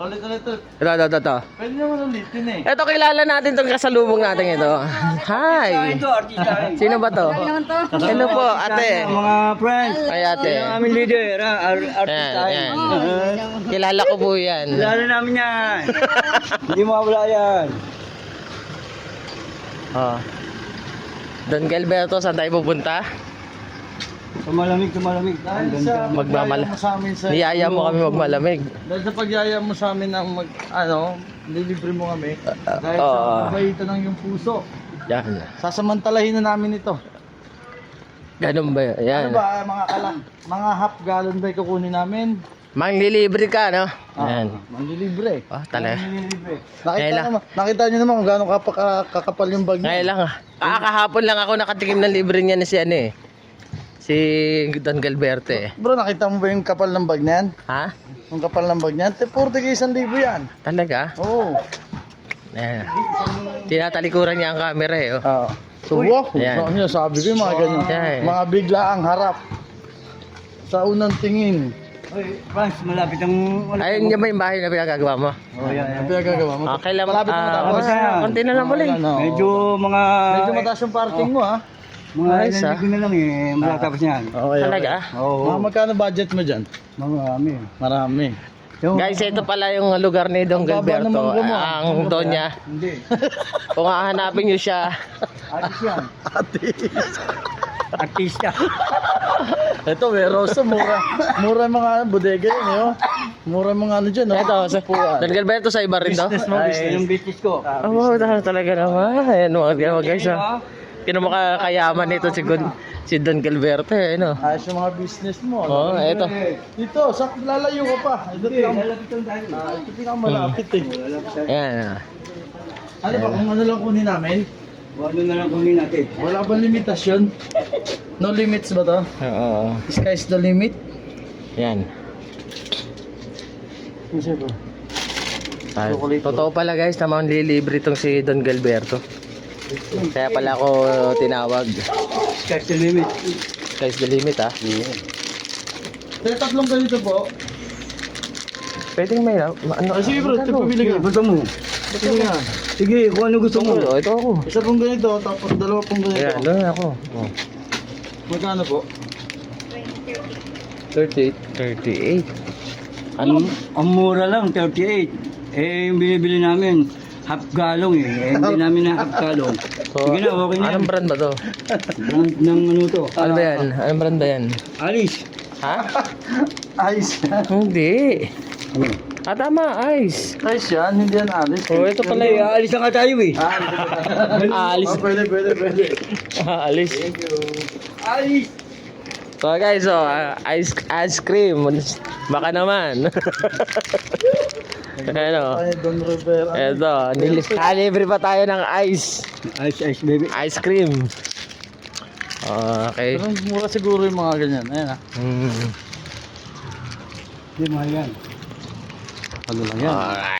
Ulit. Ito. Pwede naman ulitin eh. Ito, kilala natin itong kasalubong natin ito. Hi! Sino ba to? Hello po, ate. Mga friends. Ay, ate. Ang aming leader, artista. Yan. Kilala ko po yan. Kilala namin yan. Hindi mawala yan. Oh. Don Gilberto, saan tayo pupunta? Tumalamig. Dahil sa Magmamala. pagyaya mo sa amin sa... Niyaya mo kami magmalamig. Dahil sa pagyaya mo sa amin ng lilibre mo kami. Dahil oo. sa kabaitan ng iyong puso. Yan. Sasamantalahin na namin ito. Ganun ba? Yan. Ano ba, mga half gallon ba kukunin namin? Manglilibre ka, no? Yan. Manlilibre. Oh, talaga. Manlilibre. Kailan? Nakita nyo naman kung gaano kakapal yung bag Ngayon niya. lang ah. Kahapon lang ako nakatikim ng libre niya ni si ano eh. Si Don Gilberto eh. Bro, nakita mo ba yung kapal ng bag niyan? Ha? Yung kapal ng bag niyan? 40,000 yan. Talaga? Oo. Ayan. Tinatalikuran niya ang camera eh. Oh. Oo. So, wow. Yan. Ano, sabi ko yung mga ganyan. Yan. Mga bigla ang harap. Sa unang tingin. Oy, Franz, malapit ang... Ayun yung ba yung bahay na pinagagawa mo? Oh, yan. Ang pinagagawa mo. Okay lang. Malapit na matapos. Konti na lang muli. Medyo mga... Medyo mataas yung parking mo ha. Mga Ayos, ilang ligo na lang eh. Matatapos yan. Okay. Talaga? Oo. Mga magkano budget mo dyan? Marami. Marami. Guys, ito pala yung lugar ni Don Ang baba Gilberto. ng mangga mo, ah. Ang don niya. Hindi. Kung hahanapin niyo siya, Artist yan. Artista. Ito, Weroso, mura. Mura yung mga bodega yun, eh, oh. Mura yung mga ano dyan, oh. ito, Don Gilberto sa iba rin to. Business mo, Ay, business. yung business ko. Oh, wow, talaga naman. Ayan mga guys. Kinamakayaman nito si Don Gilberto eh, no? Ayos yung mga business mo. Oh, ito. Dito, lalayo ka pa. Ito, ito pinakamalapit eh. Ayan. Ano ba, kung ano lang kunin namin? Ano na lang kunin natin. Wala bang limitasyon? No limits ba to? Oo. Sky's the limit? Yan. Kasi ba? Totoo pala guys, na manlilibre itong si Don Gilberto. Kaya pala ako tinawag. Sky's the limit. Sky's the limit ah. Kaya tatlong ganito po. Pwedeng may ano? Sige bro, ito pabili ka. Gusto mo? Sige nga. Sige, kung ano gusto mo. Oh, ito ako. Isa pong ganito, tapos dalawa pong ganito. Ayan, doon ako. Oh. Magkano po? 38. Ang mura lang, 38. Eh, yung binibili namin, half galong eh. Hindi namin na half galong. So, Sige na, okay na. anong brand ba to? Brand ng ano to? Ano ba yan? Anong brand ba yan? Alice. Ha? Ice. Hindi. Ano? Ah, tama, ice. Ice yan, hindi yan alis. Oh, ito pala Hindi, yung alis na nga tayo eh. alis. Pwede. Alis. Alice! So guys, ice cream. Baka naman. Ano? Ay, Don Rivera. Ito, libre pa tayo ng ice. Ice, baby. Ice cream. Okay. Pero mura siguro yung mga ganyan. Ayan ah. Mm. Hindi, mahal yan. Ano lang yan. Alright.